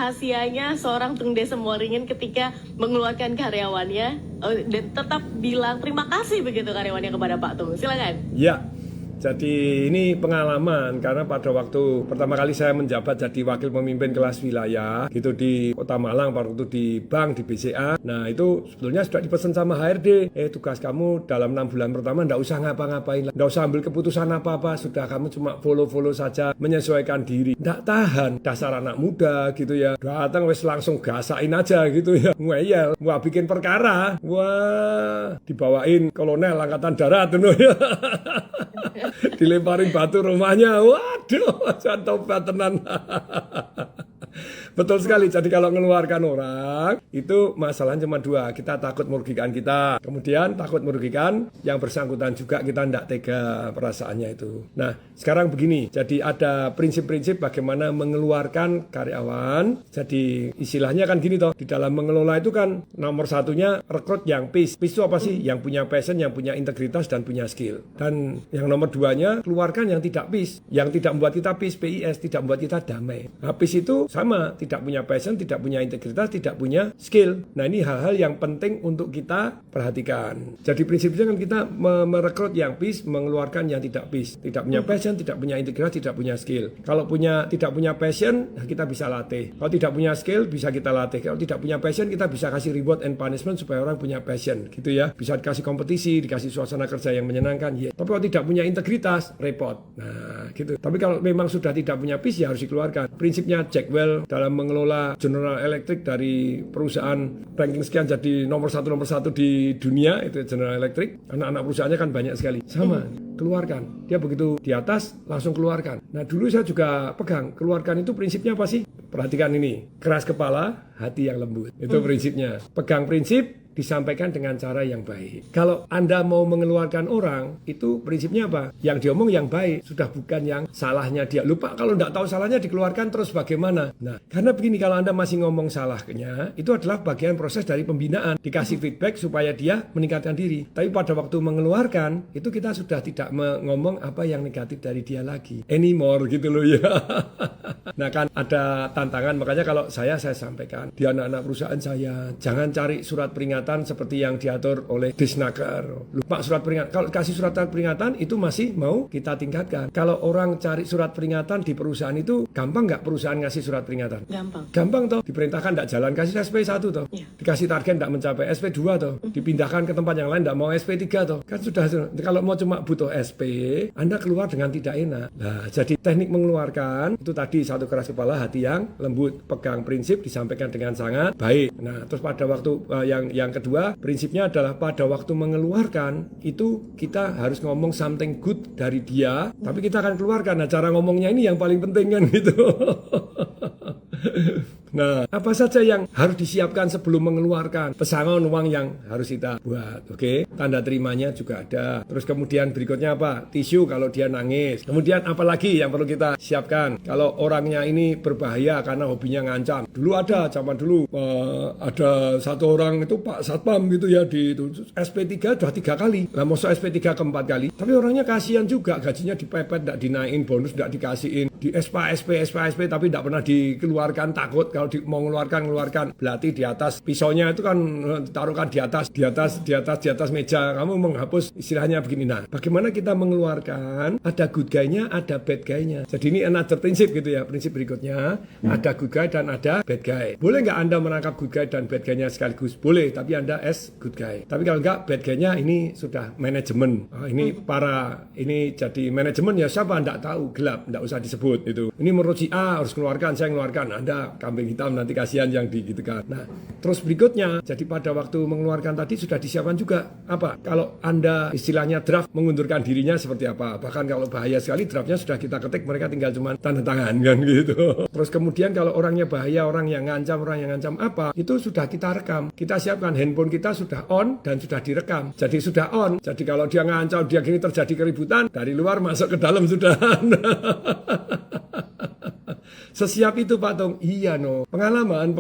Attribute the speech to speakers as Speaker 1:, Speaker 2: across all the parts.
Speaker 1: rahasianya seorang Tung Desem Waringin ketika mengeluarkan karyawannya dan tetap bilang terima kasih begitu karyawannya kepada Pak Tung? Silakan.
Speaker 2: Ya, jadi ini pengalaman karena pada waktu pertama kali saya menjabat jadi wakil pemimpin kelas wilayah gitu di Kota Malang, pada waktu di bank di BCA. Nah itu sebetulnya sudah dipesan sama HRD, tugas kamu dalam 6 bulan pertama nggak usah ngapa-ngapain, nggak usah ambil keputusan apa-apa, sudah kamu cuma follow-follow saja, menyesuaikan diri. Nggak tahan, dasar anak muda gitu ya, datang wes langsung gasain aja gitu ya, ngeyel, wah bikin perkara, wah dibawain kolonel angkatan darat ya. Dilemparin batu rumahnya, waduh, jantung tenan. Betul sekali, jadi kalau mengeluarkan orang, itu masalahnya cuma dua, kita takut merugikan kita, kemudian takut merugikan yang bersangkutan juga, kita tidak tega perasaannya itu. Nah, sekarang begini, jadi ada prinsip-prinsip bagaimana mengeluarkan karyawan, jadi istilahnya kan gini toh, di dalam mengelola itu kan nomor satunya rekrut yang peace. Peace itu apa sih? Yang punya passion, yang punya integritas, dan punya skill. Dan yang nomor duanya, keluarkan yang tidak peace, yang tidak membuat kita peace, PIS, tidak membuat kita damai. Nah, peace itu sama, tidak punya passion, tidak punya integritas, tidak punya skill. Nah ini hal-hal yang penting untuk kita perhatikan. Jadi prinsipnya kan kita merekrut yang peace, mengeluarkan yang tidak peace. Tidak punya passion, tidak punya integritas, tidak punya skill. Kalau tidak punya passion, kita bisa latih. Kalau tidak punya skill, bisa kita latih. Kalau tidak punya passion, kita bisa kasih reward and punishment supaya orang punya passion, gitu ya. Bisa dikasih kompetisi, dikasih suasana kerja yang menyenangkan. Ya. Tapi kalau tidak punya integritas, repot. Nah gitu. Tapi kalau memang sudah tidak punya peace, ya harus dikeluarkan. Prinsipnya Jack Welch dalam mengelola General Electric dari perusahaan ranking sekian jadi nomor satu di dunia, itu General Electric. Anak-anak perusahaannya kan banyak sekali. Sama, keluarkan. Dia begitu di atas, langsung keluarkan. Nah dulu saya juga pegang, keluarkan itu prinsipnya apa sih? Perhatikan ini, keras kepala, hati yang lembut. Itu prinsipnya. Pegang prinsip, disampaikan dengan cara yang baik. Kalau Anda mau mengeluarkan orang, itu prinsipnya apa? Yang diomong yang baik, sudah bukan yang salahnya dia. Lupa kalau tidak tahu salahnya dikeluarkan terus bagaimana? Nah, karena begini, kalau Anda masih ngomong salahnya, itu adalah bagian proses dari pembinaan. Dikasih feedback supaya dia meningkatkan diri. Tapi pada waktu mengeluarkan, itu kita sudah tidak ngomong apa yang negatif dari dia lagi. Anymore gitu loh ya. Nah kan ada tantangan, makanya kalau saya sampaikan di anak-anak perusahaan saya, jangan cari surat peringatan seperti yang diatur oleh Disnaker. Lupa surat peringatan. Kalau kasih surat peringatan itu masih mau kita tingkatkan. Kalau orang cari surat peringatan di perusahaan itu gampang nggak perusahaan ngasih surat peringatan? Gampang toh. Diperintahkan nggak jalan kasih SP1 toh. Yeah. Dikasih target nggak mencapai SP2 toh. Dipindahkan ke tempat yang lain nggak mau SP3 toh. Kan sudah. Kalau mau cuma butuh SP, Anda keluar dengan tidak enak. Nah, jadi teknik mengeluarkan itu tadi satu keras kepala, hati yang lembut, pegang prinsip, disampaikan dengan sangat baik. Nah, terus pada waktu yang kedua, prinsipnya adalah pada waktu mengeluarkan itu kita harus ngomong something good dari dia, tapi kita akan keluarkan. Nah, cara ngomongnya ini yang paling penting kan gitu. Nah, apa saja yang harus disiapkan sebelum mengeluarkan? Pesangon uang yang harus kita buat, oke? Tanda terimanya juga ada. Terus kemudian berikutnya apa? Tisu kalau dia nangis. Kemudian apalagi yang perlu kita siapkan? Kalau orangnya ini berbahaya karena hobinya ngancam. Dulu ada, zaman dulu ada satu orang itu Pak Satpam gitu ya, di SP3 sudah 3 kali. Nah, masuk SP3 ke-4 kali. Tapi orangnya kasihan juga, gajinya dipepet, tidak dinaikin, bonus tidak dikasihin. Di SP, tapi tidak pernah dikeluarkan, takut kalau mau mengeluarkan berarti di atas pisaunya itu kan taruhkan di atas meja, kamu menghapus istilahnya begini. Nah, bagaimana kita mengeluarkan? Ada good guy-nya, ada bad guy-nya. Jadi ini another prinsip gitu ya. Prinsip berikutnya ada good guy dan ada bad guy. Boleh nggak Anda menangkap good guy dan bad guy-nya sekaligus? Boleh, tapi Anda as good guy. Tapi kalau nggak, bad guy-nya ini sudah manajemen. Ini jadi manajemen ya, siapa Anda tahu, gelap, nggak usah disebut itu. Ini menurut si A harus keluarkan, saya keluarkan. Anda kambing hitam, nanti kasihan yang digitukan. Nah, terus berikutnya, jadi pada waktu mengeluarkan tadi sudah disiapkan juga apa? Kalau Anda istilahnya draft mengundurkan dirinya seperti apa? Bahkan kalau bahaya sekali draftnya sudah kita ketik, mereka tinggal cuma tanda tangan kan gitu. Terus kemudian kalau orangnya bahaya, orang yang ngancam apa, itu sudah kita rekam. Kita siapkan, handphone kita sudah on dan sudah direkam. Jadi sudah on. Jadi kalau dia ngancam, dia gini terjadi keributan, dari luar masuk ke dalam sudah. Sesiap itu Pak Tung. Iya pengalaman.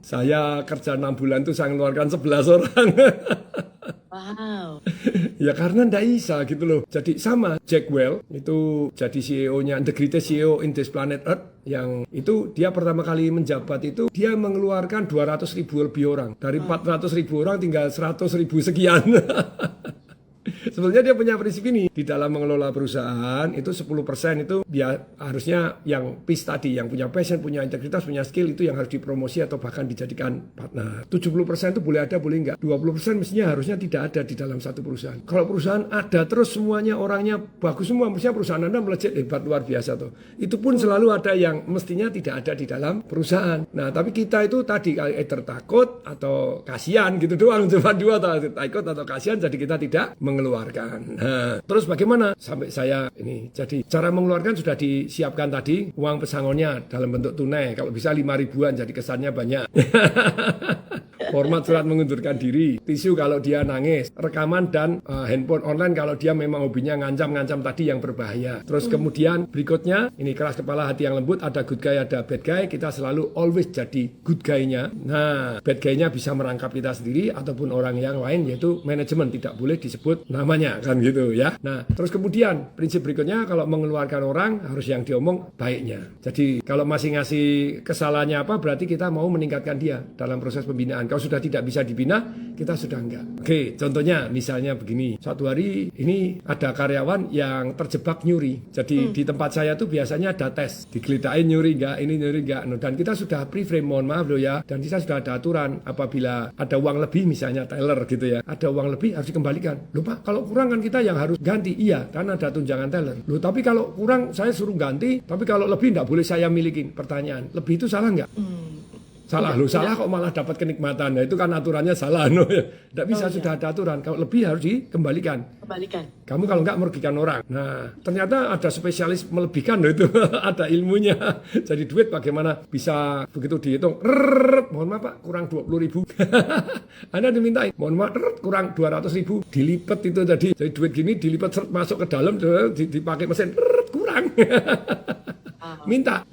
Speaker 2: Saya kerja 6 bulan tuh saya mengeluarkan 11 orang.
Speaker 1: Wow.
Speaker 2: Ya karena ndak bisa gitu loh. Jadi sama Jack Welch itu jadi CEO-nya, the greatest CEO in this planet Earth, yang itu dia pertama kali menjabat itu dia mengeluarkan 200.000 lebih orang. Dari 400.000 orang tinggal 100.000 sekian. Sebenarnya dia punya prinsip ini, di dalam mengelola perusahaan itu 10% itu dia harusnya yang peace tadi, yang punya passion, punya integritas, punya skill, itu yang harus dipromosi atau bahkan dijadikan partner. 70% itu boleh ada, boleh enggak. 20% mestinya harusnya tidak ada di dalam satu perusahaan. Kalau perusahaan ada terus semuanya orangnya bagus semua, mestinya perusahaan Anda melejit hebat luar biasa tuh. Itu pun selalu ada yang mestinya tidak ada di dalam perusahaan. Nah, tapi kita itu tadi either takut atau kasihan gitu doang, cuma dua, takut atau kasihan, jadi kita tidak mengeluarkan. Nah, terus bagaimana sampai saya ini? Jadi cara mengeluarkan sudah disiapkan tadi, uang pesangonnya dalam bentuk tunai, kalau bisa 5 ribuan, jadi kesannya banyak. Format surat mengundurkan diri, tisu kalau dia nangis, rekaman dan handphone online kalau dia memang hobinya ngancam-ngancam tadi yang berbahaya. Terus kemudian berikutnya, ini keras kepala hati yang lembut, ada good guy, ada bad guy, kita selalu always jadi good guy-nya. Nah, bad guy-nya bisa merangkap kita sendiri ataupun orang yang lain, yaitu manajemen, tidak boleh disebut namanya, kan gitu ya. Nah, terus kemudian prinsip berikutnya, kalau mengeluarkan orang harus yang diomong baiknya. Jadi kalau masih ngasih kesalahannya apa, berarti kita mau meningkatkan dia dalam proses pembinaan. Kalau sudah tidak bisa dibina, kita sudah enggak. Oke, contohnya misalnya begini. Suatu hari ini ada karyawan yang terjebak nyuri. Jadi di tempat saya tuh biasanya ada tes. Digeledain nyuri enggak, ini nyuri enggak. No, dan kita sudah pre-frame, mohon maaf loh ya. Dan kita sudah ada aturan, apabila ada uang lebih misalnya teller gitu ya. Ada uang lebih harus dikembalikan. Loh Pak, kalau kurang kan kita yang harus ganti. Iya, karena ada tunjangan teller. Loh tapi kalau kurang saya suruh ganti, tapi kalau lebih enggak boleh saya milikin. Pertanyaan, lebih itu salah enggak? Salah, lu salah kok malah dapat kenikmatan. Nah, itu kan aturannya salah. No, ya. Tidak bisa, sudah ada aturan. Kalau lebih harus dikembalikan. Kamu kalau enggak merugikan orang. Nah, ternyata ada spesialis melebihkan loh itu. Ada ilmunya. Jadi duit bagaimana bisa begitu dihitung. Mohon maaf Pak, kurang 20.000. Anda dimintain, mohon maaf, kurang 200.000. Dilipat itu tadi. Jadi duit gini dilipat masuk ke dalam, dipakai mesin, kurang. Minta.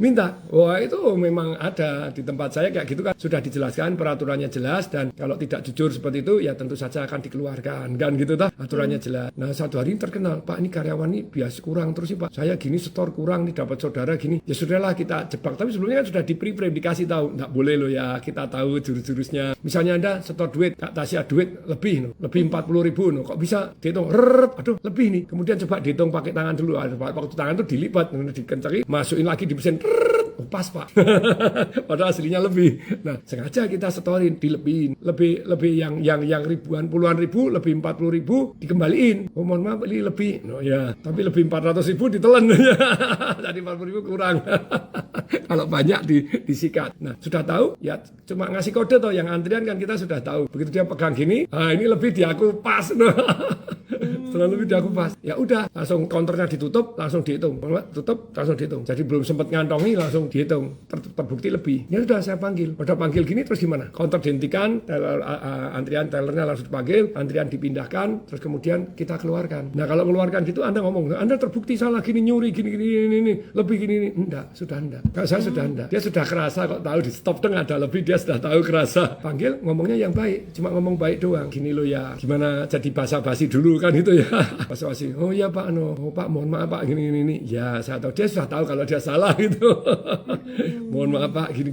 Speaker 2: Wah, itu memang ada di tempat saya kayak gitu kan. Sudah dijelaskan, peraturannya jelas, dan kalau tidak jujur seperti itu ya tentu saja akan dikeluarkan kan gitu toh. Aturannya jelas. Nah, satu hari terkenal, Pak, ini karyawan ini biasa kurang terus sih Pak. Saya gini setor kurang nih, dapat saudara gini. Ya sudahlah, kita jebak. Tapi sebelumnya kan sudah di pre-frame, dikasih tahu. Nggak boleh loh ya, kita tahu jurus-jurusnya. Misalnya Anda setor duit, Kak Tasya duit lebih no. Lebih 40.000 no. Kok bisa dihitung? Aduh, lebih nih. Kemudian coba dihitung pakai tangan dulu. Waktu tangan itu dilipat, dikencangin, masukin lagi di mesin, pas Pak. Padahal aslinya lebih. Nah, sengaja kita setorin, dilebihin. Lebih yang ribuan, puluhan ribu, lebih 40.000 dikembaliin. Oh, mohon maaf, ini lebih. No ya, tapi lebih 400.000 ditelan. Jadi 40.000 kurang. Kalau banyak disikat. Nah, sudah tahu ya, cuma ngasih kode toh, yang antrian kan kita sudah tahu. Begitu dia pegang gini, ini lebih di aku pas. Setelah lebih di aku pas. Ya udah, langsung counternya ditutup, langsung dihitung. Tutup, langsung dihitung. Jadi belum sempat ngantongi, langsung dihitung. Terbukti lebih. Ya sudah, saya panggil. Pada panggil gini terus gimana? Counter dihentikan, antrian tellernya langsung dipanggil, antrian dipindahkan, terus kemudian kita keluarkan. Nah, kalau keluarkan gitu Anda ngomong, Anda terbukti salah gini, nyuri gini, lebih gini. Enggak, sudah enggak. Kalau saya sudah enggak. Dia sudah kerasa kok, tahu di stop dong ada lebih, dia sudah tahu kerasa. Panggil, ngomongnya yang baik, cuma ngomong baik doang. Gini loh ya, gimana jadi basa-basi dulu kan itu ya. Basa-basi. Oh iya Pak, oh Pak, mohon maaf Pak, gini. Ya, saya tahu, dia sudah tahu kalau dia salah gitu. Mohon maaf Pak, gini.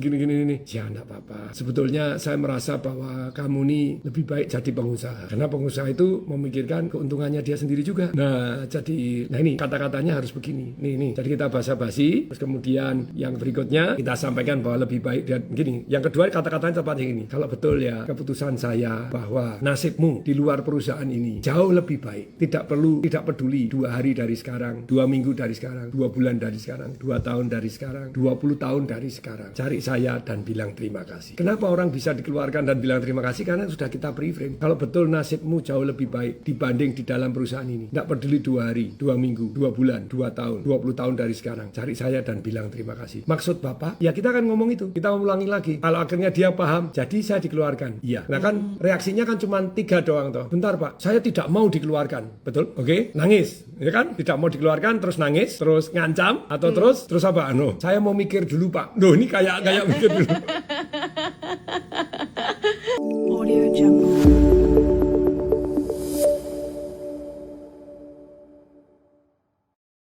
Speaker 2: Ya, enggak apa-apa. Sebetulnya saya merasa bahwa kamu nih lebih baik jadi pengusaha. Karena pengusaha itu memikirkan keuntungannya dia sendiri juga. Nah, jadi, ini kata-katanya harus begini. Nih. Jadi kita basa-basi, terus kemudian yang berikutnya kita sampaikan bahwa lebih baik dan gini. Yang kedua kata-katanya tepat yang ini. Kalau betul ya keputusan saya bahwa nasibmu di luar perusahaan ini jauh lebih baik. Tidak peduli 2 hari dari sekarang, 2 minggu dari sekarang, 2 bulan dari sekarang, 2 tahun dari sekarang, 20 tahun dari sekarang. Cari saya dan bilang terima kasih. Kenapa orang bisa dikeluarkan dan bilang terima kasih? Karena sudah kita pre-frame. Kalau betul nasibmu jauh lebih baik dibanding di dalam perusahaan ini. Tidak peduli 2 hari, 2 minggu, 2 bulan, 2 tahun, 20 tahun dari sekarang. Cari saya dan bilang terima kasih. Maksud Bapak, ya kita akan ngomong itu. Kita ulangi lagi. Kalau akhirnya dia paham, jadi saya dikeluarkan. Iya. Nah kan reaksinya kan cuma 3 doang toh. Bentar Pak, saya tidak mau dikeluarkan. Betul? Oke? Nangis. Ya kan? Tidak mau dikeluarkan, terus nangis, terus ngancam, atau terus apa? Saya mau mikir dulu Pak. Ini kayak mikir dulu.
Speaker 3: Audio Jungle.